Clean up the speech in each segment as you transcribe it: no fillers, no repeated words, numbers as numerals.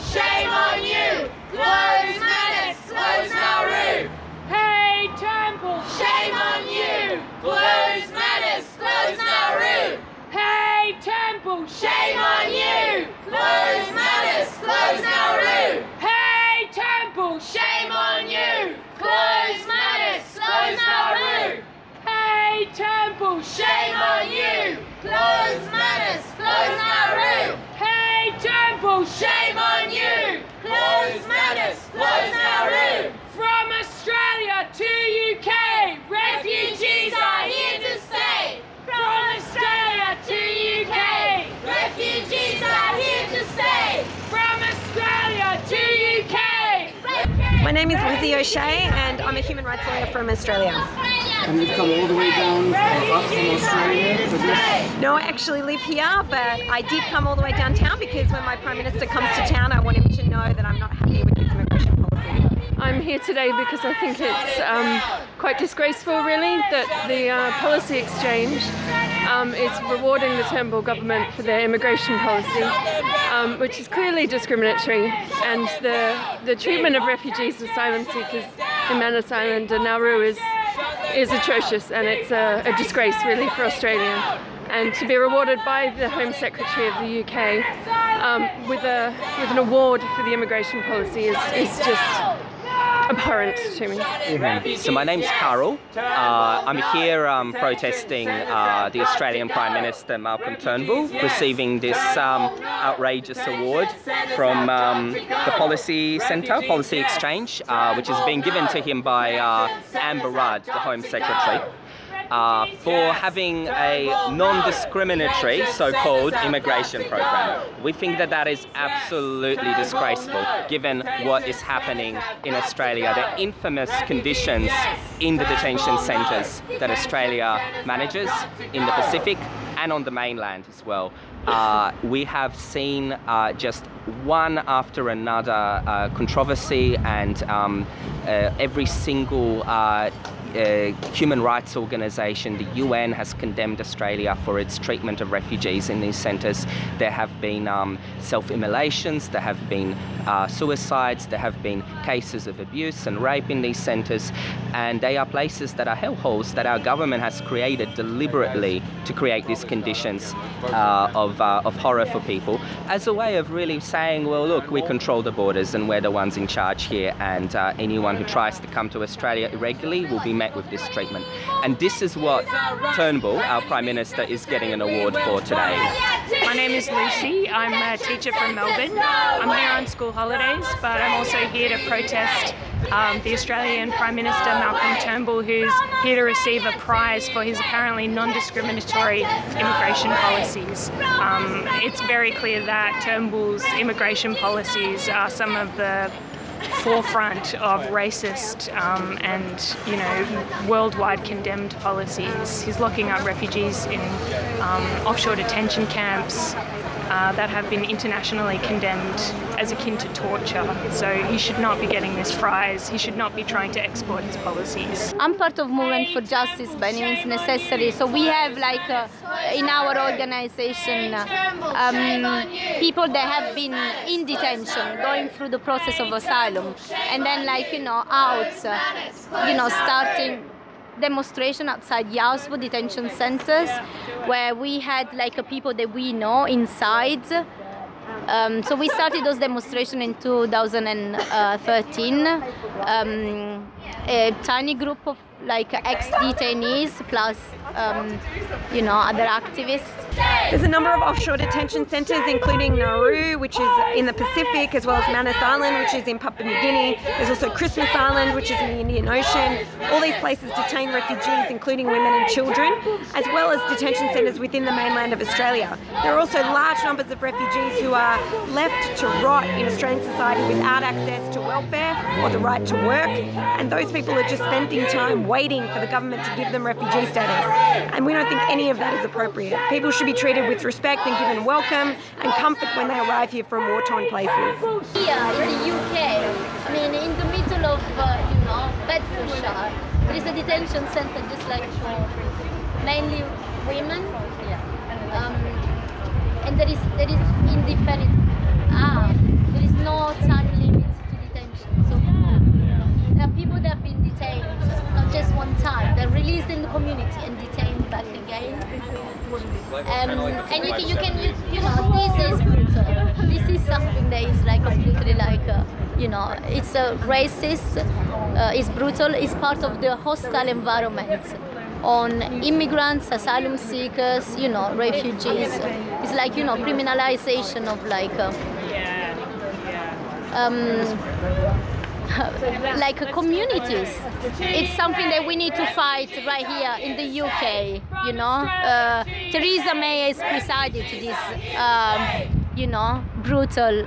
shame on you! Close Manus, close Nauru! Hey Turnbull, shame on you! Close Manus, close Nauru! Hey Turnbull, shame on you! Close Manus, close Nauru! Hey Turnbull, shame on you! Close Manus, close Nauru! Hey Turnbull, shame on you! Close Manus, close Nauru! Hey Turnbull, shame on you! Close Manus, close Nauru! From Australia to UK, refugees are here to stay! From Australia to UK, refugees are here to stay! From Australia to UK! My name is Lizzie O'Shea and I'm a human rights lawyer from Australia. And you've come all the way down up from Australia for this? No, I actually live here, but I did come all the way downtown because when my Prime Minister comes to town, I want him to know that I'm not happy with his immigration policy. I'm here today because I think it's quite disgraceful, really, that the policy exchange is rewarding the Turnbull government for their immigration policy, which is clearly discriminatory, and the treatment of refugees and asylum seekers in Manus Island and Nauru is atrocious, and it's a disgrace really for Australia. And to be rewarded by the Home Secretary of the UK with an award for the immigration policy is just abhorrent to me. So my name's Carl. I'm here protesting the Australian Prime Minister Malcolm Turnbull receiving this outrageous award from the Policy Centre, Policy Exchange, which is being given to him by Amber Rudd, the Home Secretary, for having a non-discriminatory so-called immigration program. We think that that is absolutely disgraceful given what is happening in Australia, the infamous conditions in the detention centres that Australia manages in the Pacific and on the mainland as well. We have seen just one after another controversy, and every single human rights organisation, the UN, has condemned Australia for its treatment of refugees in these centres. There have been self-immolations, there have been suicides, there have been cases of abuse and rape in these centres, and they are places that are hellholes that our government has created deliberately to create these conditions of horror for people, as a way of really saying, well, look, we control the borders and we're the ones in charge here, and anyone who tries to come to Australia irregularly will be met with this treatment. And this is what Turnbull, our Prime Minister, is getting an award for today. My name is Lucy. I'm a teacher from Melbourne. I'm here on school holidays, but I'm also here to protest the Australian Prime Minister Malcolm Turnbull, who's here to receive a prize for his apparently non-discriminatory immigration policies. It's very clear that Turnbull's immigration policies are some of the forefront of racist and worldwide condemned policies. He's locking up refugees in offshore detention camps that have been internationally condemned as akin to torture. So he should not be getting this prize. He should not be trying to export his policies. I'm part of Movement for Justice by any means necessary. So we have in our organization people that have been in detention, going through the process of asylum, and then out, starting demonstration outside Yardswood detention centers, where we had people that we know inside. So we started those demonstrations in 2013. A tiny group of ex-detainees plus other activists. There's a number of offshore detention centres, including Nauru, which is in the Pacific, as well as Manus Island, which is in Papua New Guinea. There's also Christmas Island, which is in the Indian Ocean. All these places detain refugees, including women and children, as well as detention centres within the mainland of Australia. There are also large numbers of refugees who are left to rot in Australian society without access to welfare or the right to work, and those people are just spending time waiting for the government to give them refugee status. And we don't think any of that is appropriate. People should be treated with respect and given welcome and comfort when they arrive here from war-torn places. Here in the UK, in the middle of Bedfordshire, there is a detention centre just for mainly women, and there is indifferent. There is no released in the community and detained back again. And you know, this is brutal. This is something that is like completely like, you know, it's racist, it's brutal, it's part of the hostile environment on immigrants, asylum seekers, you know, refugees. It's like, you know, criminalization of like, like communities. It's something that we need to fight right here in the UK, you know. Theresa May has presided to this, you know, brutal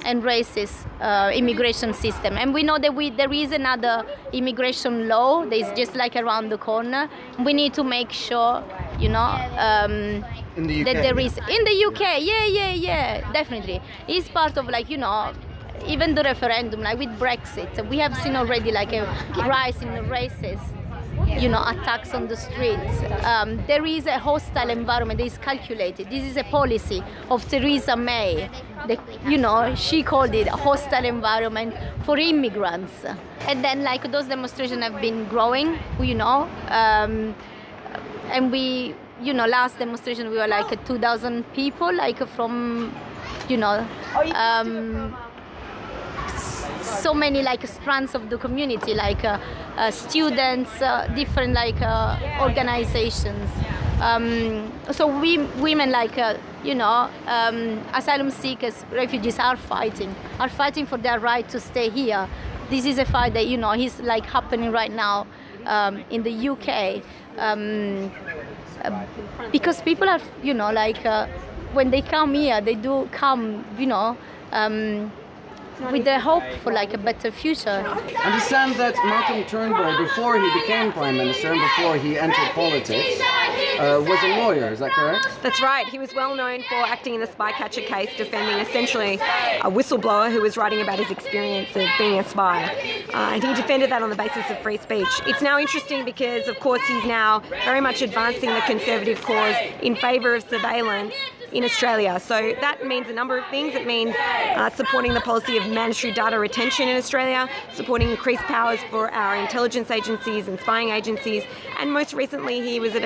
and racist immigration system. And we know that there is another immigration law that is just like around the corner. We need to make sure, you know, in the UK, that there is, in the UK, yeah, definitely. It's part of like, you know, even the referendum, like with Brexit, we have seen already like a rise in racist, you know, attacks on the streets. There is a hostile environment that is calculated. This is a policy of Theresa May. You know, she called it a hostile environment for immigrants. And then like those demonstrations have been growing, you know, and we, you know, last demonstration we were like 2,000 people, like from, you know, so many like strands of the community, like students, different like organizations. So women like, you know, asylum seekers, refugees are fighting for their right to stay here. This is a fight that, you know, is like happening right now in the UK. Because people are, you know, like when they come here, they do come, you know, with the hope for like a better future. I understand that Malcolm Turnbull, before he became Prime Minister and before he entered politics, was a lawyer, is that correct? That's right. He was well known for acting in the Spycatcher case, defending essentially a whistleblower who was writing about his experience of being a spy. And he defended that on the basis of free speech. It's now interesting because, of course, he's now very much advancing the Conservative cause in favour of surveillance in Australia. So that means a number of things. It means supporting the policy of mandatory data retention in Australia, supporting increased powers for our intelligence agencies and spying agencies, and most recently he was at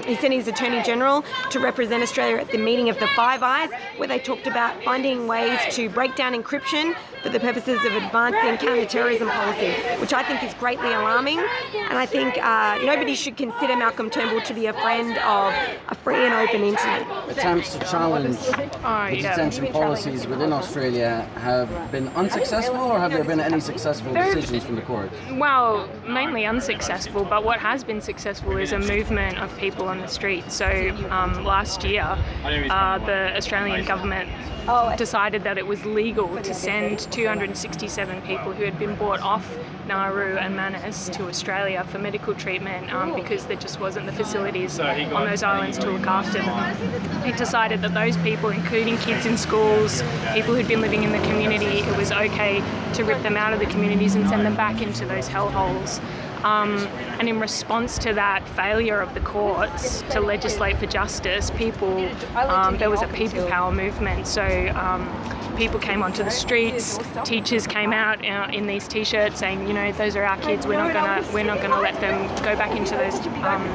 he sent his Attorney General to represent Australia at the meeting of the Five Eyes, where they talked about finding ways to break down encryption for the purposes of advancing counter-terrorism policy, which I think is greatly alarming. And I think nobody should consider Malcolm Turnbull to be a friend of a free and open internet. Attempts to challenge the detention policies within Australia have been unsuccessful, or have there been any successful decisions from the court? Well, mainly unsuccessful, but what has been successful is a movement of people on the street. So last year, the Australian government decided that it was legal to send 267 people who had been brought off Nauru and Manus to Australia for medical treatment because there just wasn't the facilities on those islands to look after them. It decided that those people, including kids in schools, people who'd been living in the community, it was okay to rip them out of the communities and send them back into those hellholes. And in response to that failure of the courts to legislate for justice, there was a people power movement. So people came onto the streets, teachers came out in these t-shirts saying, you know, those are our kids, we're not gonna let them go back into those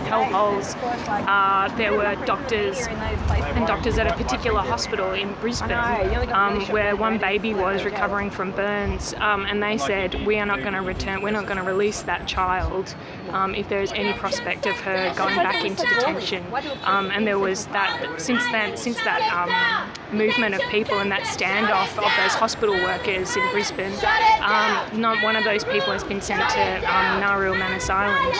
hellholes. There were doctors at a particular hospital in Brisbane where one baby was recovering from burns, and they said, we're not going to release that child if there is any prospect of her going back into detention. And there was that, since that movement of people and that standoff of those hospital workers in Brisbane, not one of those people has been sent to Nauru Manus Island.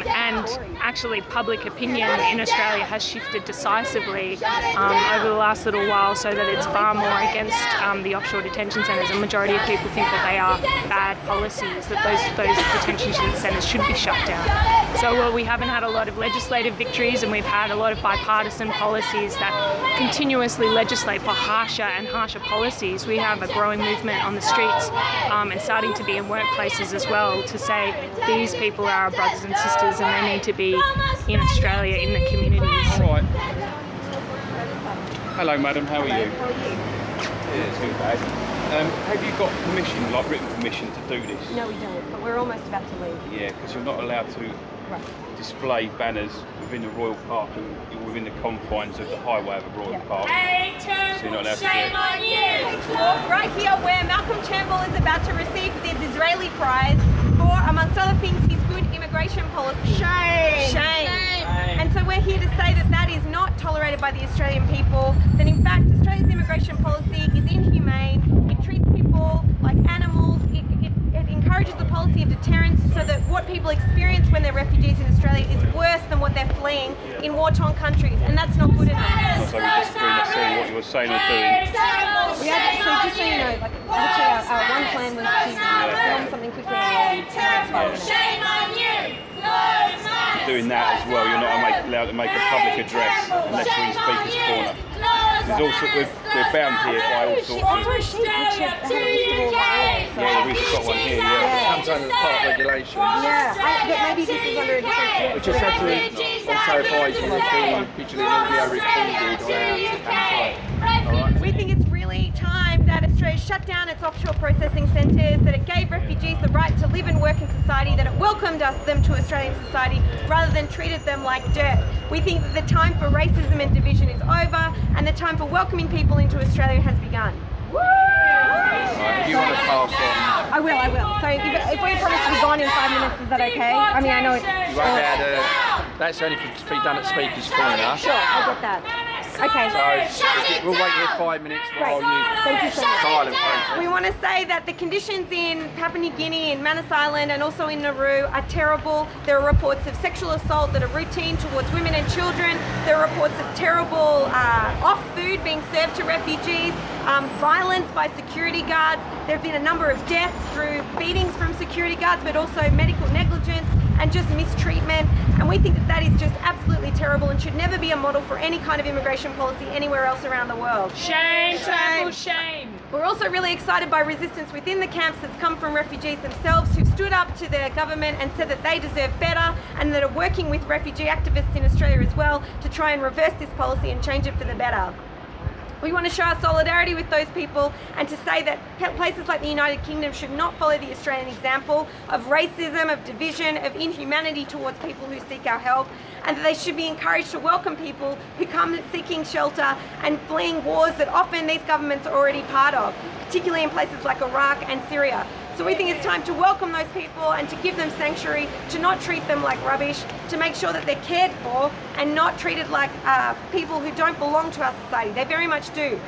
And actually public opinion in Australia has shifted decisively over the last little while, so that it's far more against the offshore detention centres. A majority of people think that they are bad policies, that those detention centres should be shut down. So while we haven't had a lot of legislative victories, and we've had a lot of bipartisan policies that continuously legislate for harsher and harsher policies, we have a growing movement on the streets and starting to be in workplaces as well to say these people are our brothers and sisters and they need to be in Australia, in the communities. Right. Hello madam, how are you? Yeah, too bad. Have you got permission, like written permission to do this? No, we don't, but we're almost about to leave. Yeah, because you're not allowed to display banners within the Royal Park and within the confines of the highway of the Royal Park. Hey, So you're not allowed to do shame it. on you! Right here where Malcolm Turnbull is about to receive the Disraeli Prize for, amongst other things, his good immigration policy. Shame! And so we're here to say that that is not tolerated by the Australian people, that in fact Australia's immigration policy is inhumane, it treats people like animals, it encourages the policy of deterrence so that what people experience when they're refugees in Australia is worse than what they're fleeing in war-torn countries, and that's not good enough. So we disagree necessarily what you were saying or doing. We had, so just so you know, like literally our one plan was to film something quickly and Shame on you! Close my Doing that as well, you're not allowed to make a public address unless you're in Speaker's Corner. There's also, we're bound here by all sorts of... Yeah, we've just got one here, yeah. Comes under the park regulations. yeah, but maybe this is under a different... We just had to also advise you of being visually and audio recorded on our website. We think it's really time that Australia shut down its offshore processing centres, that it gave refugees the right to live and work in society, that it welcomed them to Australian society rather than treated them like dirt. We think that the time for racism and division is over and the time for welcoming people into Australia has begun. Right, if you want to pass on... I will. So if we promise to be gone in 5 minutes, is that okay? I mean, I know it... You won't be able to... That's only to be done at Speaker's Corner. Sure, I'll get that. Okay. So we'll wait here 5 minutes while Thank you so much. silent protest. We want to say that the conditions in Papua New Guinea, in Manus Island and also in Nauru are terrible. There are reports of sexual assault that are routine towards women and children. There are reports of terrible off food being served to refugees, violence by security guards. There have been a number of deaths through beatings from security guards, but also medical negligence and just mistreatment. And we think that that is just absolutely terrible and should never be a model for any kind of immigration policy anywhere else around the world. Shame, Turnbull, shame! We're also really excited by resistance within the camps that's come from refugees themselves who've stood up to their government and said that they deserve better, and that are working with refugee activists in Australia as well to try and reverse this policy and change it for the better. We want to show our solidarity with those people and to say that places like the United Kingdom should not follow the Australian example of racism, of division, of inhumanity towards people who seek our help, and that they should be encouraged to welcome people who come seeking shelter and fleeing wars that often these governments are already part of, particularly in places like Iraq and Syria. So we think it's time to welcome those people and to give them sanctuary, to not treat them like rubbish, to make sure that they're cared for and not treated like people who don't belong to our society. They very much do.